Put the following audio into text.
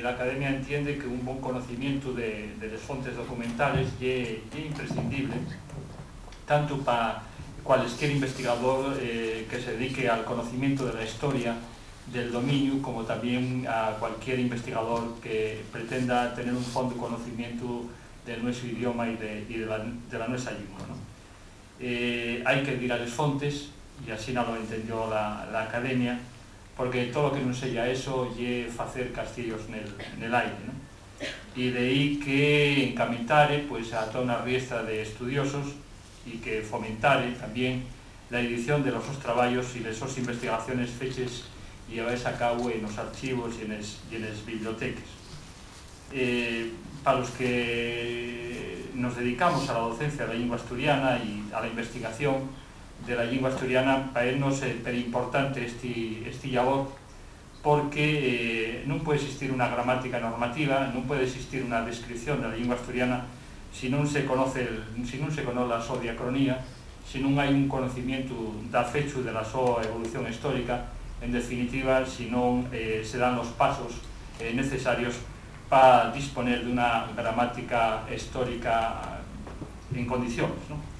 la Academia entiende que un bon conocimiento de las fontes documentales é imprescindible, tanto para cualquier investigador que se dedique al conocimiento de la historia del dominio, como también a cualquier investigador que pretenda tener un fondo de conocimiento de nuestro idioma y de la nuestra lengua, ¿no? Hay que ir a las fontes, y así no lo entendió la Academia, porque todo lo que nos sella eso es hacer castillos en el aire, ¿no? Y de ahí que encamitare pues, a toda una riestra de estudiosos y que fomentare también la edición de los trabajos y de esas investigaciones fechas y llevarse a cabo en los archivos y en las bibliotecas. Para los que nos dedicamos a la docencia de la lengua asturiana y a la investigación de la lengua asturiana, para ellos es importante este labor, porque no puede existir una gramática normativa, no puede existir una descripción de la lengua asturiana si no se conoce la súa diacronía, si non hai un conocimiento da fecha de la súa evolución histórica, en definitiva, si non se dan los pasos necesarios para disponer de una gramática histórica en condiciones, ¿no?